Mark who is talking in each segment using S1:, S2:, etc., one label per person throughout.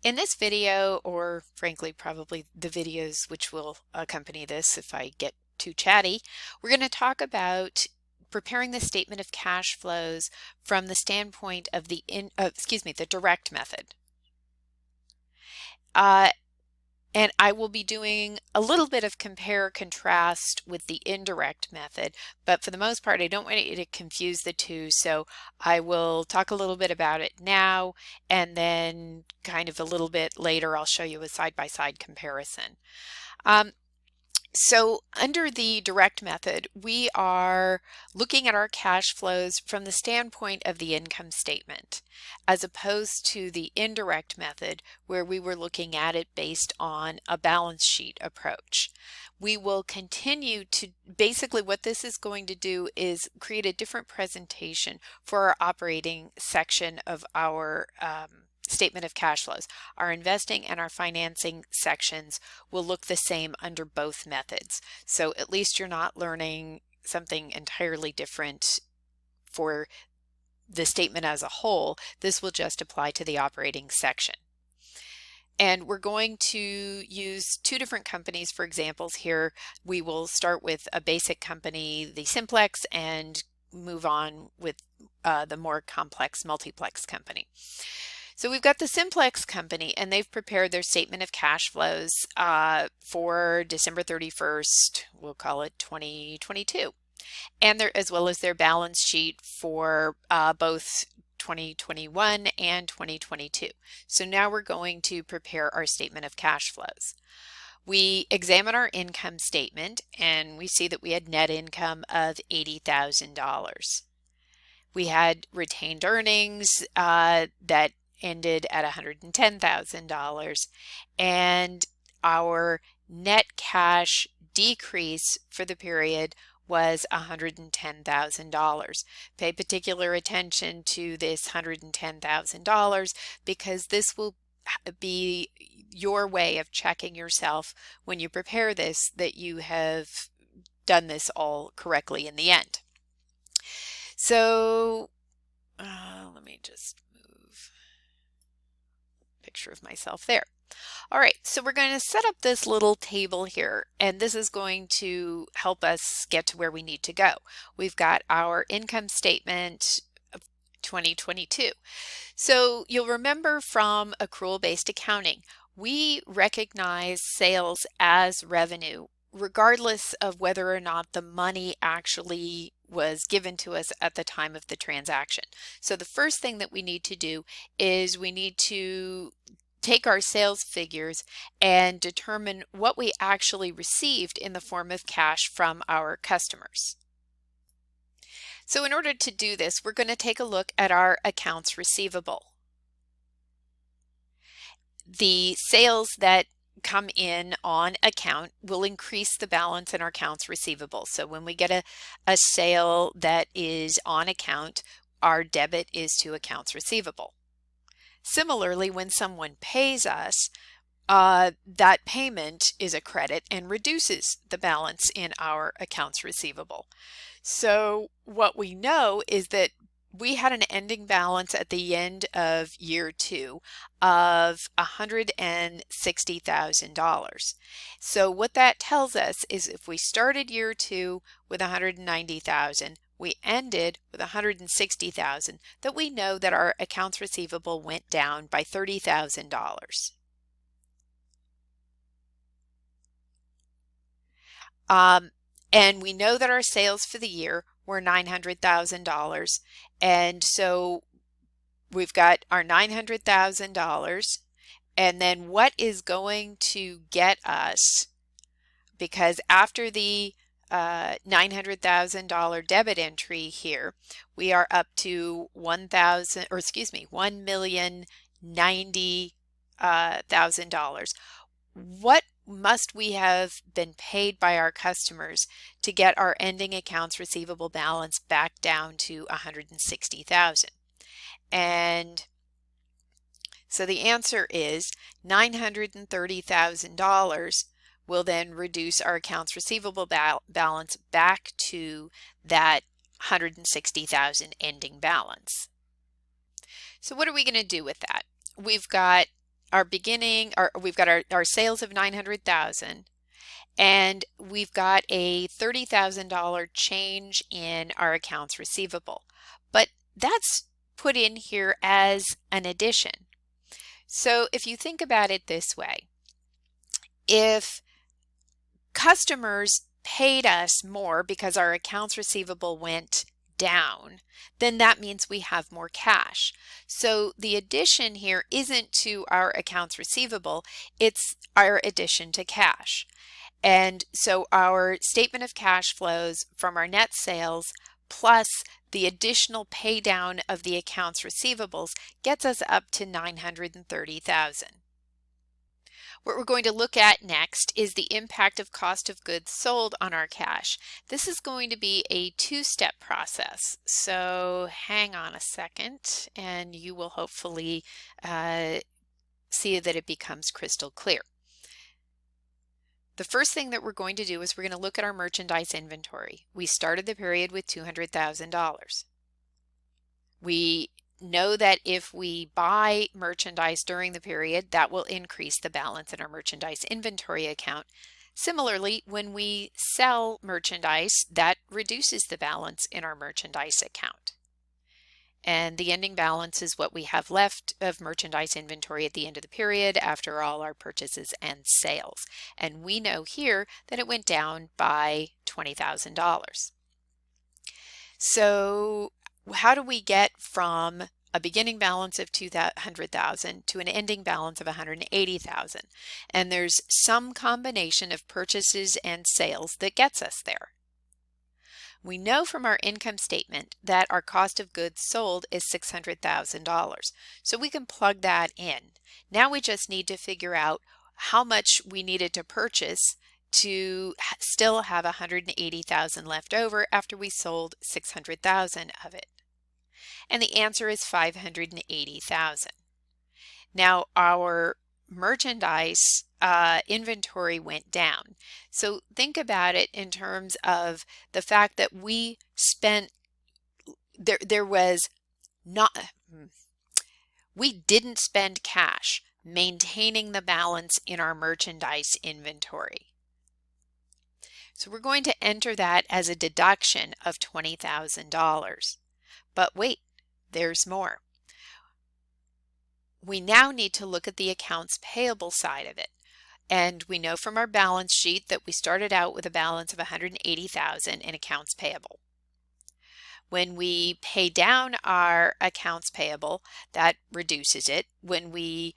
S1: In this video, or frankly, probably the videos which will accompany this if I get too chatty, we're going to talk about preparing the statement of cash flows from the standpoint of the direct method. And I will be doing a little bit of compare contrast with the indirect method, but for the most part, I don't want you to confuse the two. So I will talk a little bit about it now, and then kind of a little bit later, I'll show you a side-by-side comparison. So under the direct method, we are looking at our cash flows from the standpoint of the income statement, as opposed to the indirect method where we were looking at it based on a balance sheet approach. We will continue to, basically what this is going to do is create a different presentation for our operating section of our statement of cash flows. Our investing and our financing sections will look the same under both methods. So at least you're not learning something entirely different for the statement as a whole. This will just apply to the operating section. And we're going to use two different companies for examples here. We will start with a basic company, the Simplex, and move on with the more complex multiplex company. So we've got the Simplex company, and they've prepared their statement of cash flows for December 31st, we'll call it 2022, and as well as their balance sheet for both 2021 and 2022. So now we're going to prepare our statement of cash flows. We examine our income statement, and we see that we had net income of $80,000. We had retained earnings that ended at $110,000, and our net cash decrease for the period was $110,000. Pay particular attention to this $110,000 because this will be your way of checking yourself when you prepare this that you have done this all correctly in the end. So let me just move a picture of myself there. All right, so we're going to set up this little table here, and this is going to help us get to where we need to go. We've got our income statement of 2022. So you'll remember from accrual-based accounting, we recognize sales as revenue regardless of whether or not the money actually was given to us at the time of the transaction. So the first thing that we need to do is we need to take our sales figures and determine what we actually received in the form of cash from our customers. So in order to do this, we're going to take a look at our accounts receivable. The sales that come in on account will increase the balance in our accounts receivable. So when we get a sale that is on account, our debit is to accounts receivable. Similarly, when someone pays us, that payment is a credit and reduces the balance in our accounts receivable. So what we know is that we had an ending balance at the end of year 2 of $160,000. So what that tells us is if we started year 2 with $190,000, we ended with $160,000, that we know that our accounts receivable went down by $30,000. And we know that our sales for the year were $900,000. And so we've got our $900,000. And then what is going to get us, because after the $900,000 debit entry here, we are up to $1,090,000. What must we have been paid by our customers to get our ending accounts receivable balance back down to $160,000? And so the answer is $930,000 will then reduce our accounts receivable balance back to that $160,000 ending balance. So what are we going to do with that? We've got we've got our sales of 900,000, and we've got a $30,000 change in our accounts receivable, but that's put in here as an addition. So if you think about it this way, if customers paid us more because our accounts receivable went down, then that means we have more cash. So the addition here isn't to our accounts receivable, it's our addition to cash. And so our statement of cash flows from our net sales plus the additional pay down of the accounts receivables gets us up to 930,000. What we're going to look at next is the impact of cost of goods sold on our cash. This is going to be a two-step process. So hang on a second and you will hopefully see that it becomes crystal clear. The first thing that we're going to do is we're going to look at our merchandise inventory. We started the period with $200,000. We know that if we buy merchandise during the period, that will increase the balance in our merchandise inventory account. Similarly, when we sell merchandise, that reduces the balance in our merchandise account. And the ending balance is what we have left of merchandise inventory at the end of the period after all our purchases and sales. And we know here that it went down by $20,000. So how do we get from a beginning balance of 200,000 to an ending balance of 180,000? And there's some combination of purchases and sales that gets us there. We know from our income statement that our cost of goods sold is $600,000. So we can plug that in. Now we just need to figure out how much we needed to purchase to still have 180,000 left over after we sold 600,000 of it. And the answer is 580,000. Now our merchandise inventory went down. So think about it in terms of the fact that we spent, we didn't spend cash maintaining the balance in our merchandise inventory. So we're going to enter that as a deduction of $20,000. But wait, there's more. We now need to look at the accounts payable side of it. And we know from our balance sheet that we started out with a balance of 180,000 in accounts payable. When we pay down our accounts payable, that reduces it. When we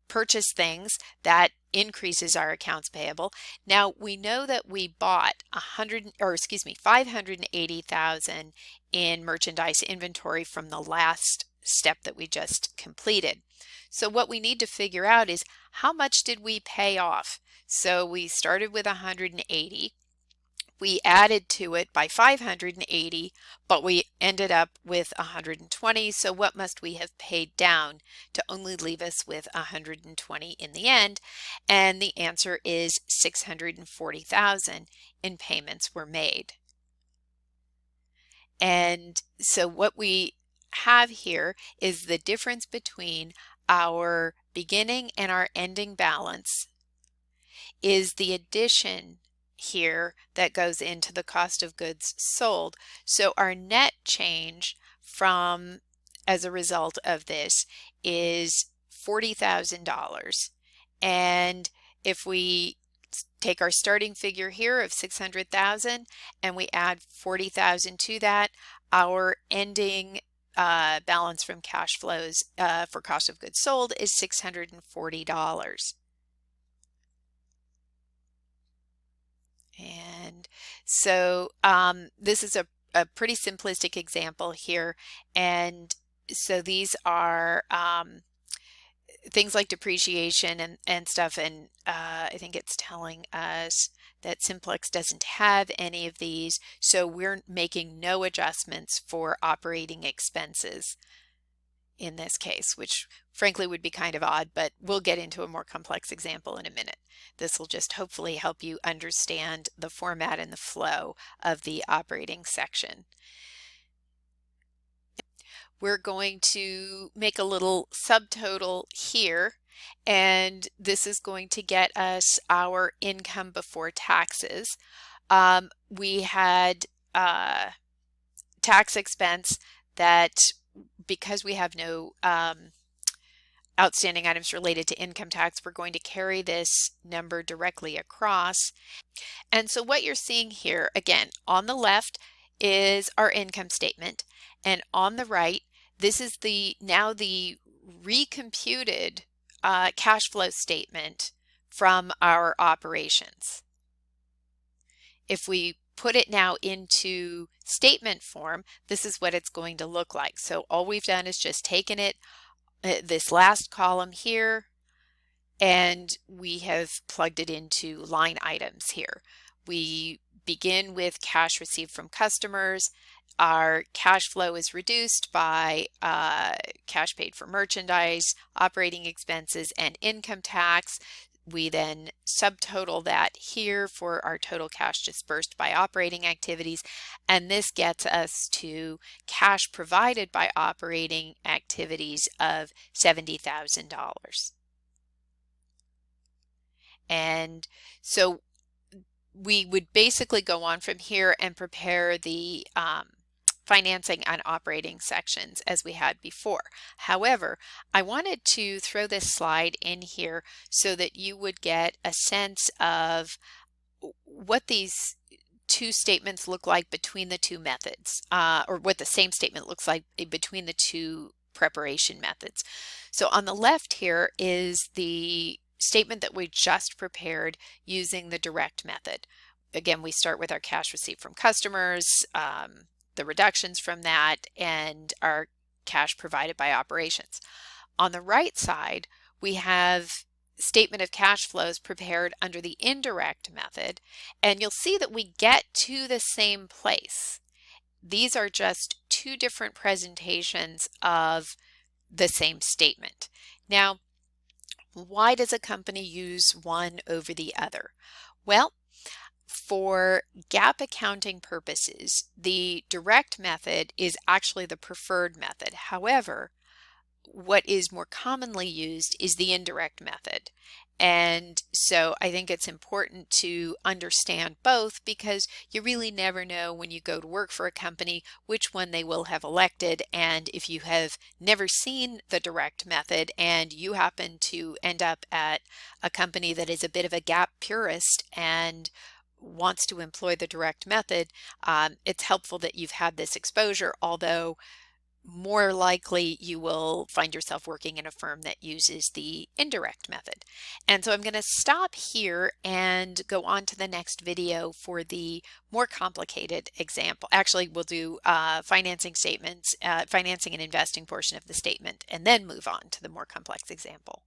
S1: purchase things, that increases our accounts payable. Now we know that we bought 580,000 in merchandise inventory from the last step that we just completed. So what we need to figure out is how much did we pay off? So we started with 180. We added to it by 580, but we ended up with 120. So what must we have paid down to only leave us with 120 in the end? And the answer is 640,000 in payments were made. And so what we have here is the difference between our beginning and our ending balance is the addition here that goes into the cost of goods sold. So our net change from as a result of this is $40,000. And if we take our starting figure here of 600,000 and we add 40,000 to that, our ending balance from cash flows for cost of goods sold is $640. And so this is a pretty simplistic example here. And so these are things like depreciation and stuff. And I think it's telling us that Simplex doesn't have any of these. So we're making no adjustments for operating expenses in this case, which frankly would be kind of odd, but we'll get into a more complex example in a minute. This will just hopefully help you understand the format and the flow of the operating section. we're going to make a little subtotal here, and this is going to get us our income before taxes. We had tax expense that, because we have no outstanding items related to income tax, we're going to carry this number directly across. And so what you're seeing here, again, on the left is our income statement, and on the right, this is now the recomputed cash flow statement from our operations. If we put it now into statement form, this is what it's going to look like. So all we've done is just taken it, this last column here, and we have plugged it into line items here. We begin with cash received from customers. Our cash flow is reduced by cash paid for merchandise, operating expenses, and income tax. We then subtotal that here for our total cash disbursed by operating activities, and this gets us to cash provided by operating activities of $70,000. And so we would basically go on from here and prepare the financing and operating sections as we had before. However, I wanted to throw this slide in here so that you would get a sense of what these two statements look like between the two methods, or what the same statement looks like between the two preparation methods. So on the left here is the statement that we just prepared using the direct method. Again, we start with our cash received from customers, the reductions from that, and our cash provided by operations. On the right side, we have statement of cash flows prepared under the indirect method, and you'll see that we get to the same place. These are just two different presentations of the same statement. Now, why does a company use one over the other? Well, for GAAP accounting purposes, the direct method is actually the preferred method. However, what is more commonly used is the indirect method. And so I think it's important to understand both, because you really never know when you go to work for a company which one they will have elected. And if you have never seen the direct method and you happen to end up at a company that is a bit of a GAAP purist and wants to employ the direct method, it's helpful that you've had this exposure, although more likely you will find yourself working in a firm that uses the indirect method. And so I'm going to stop here and go on to the next video for the more complicated example. Actually, we'll do financing statements, financing and investing portion of the statement, and then move on to the more complex example.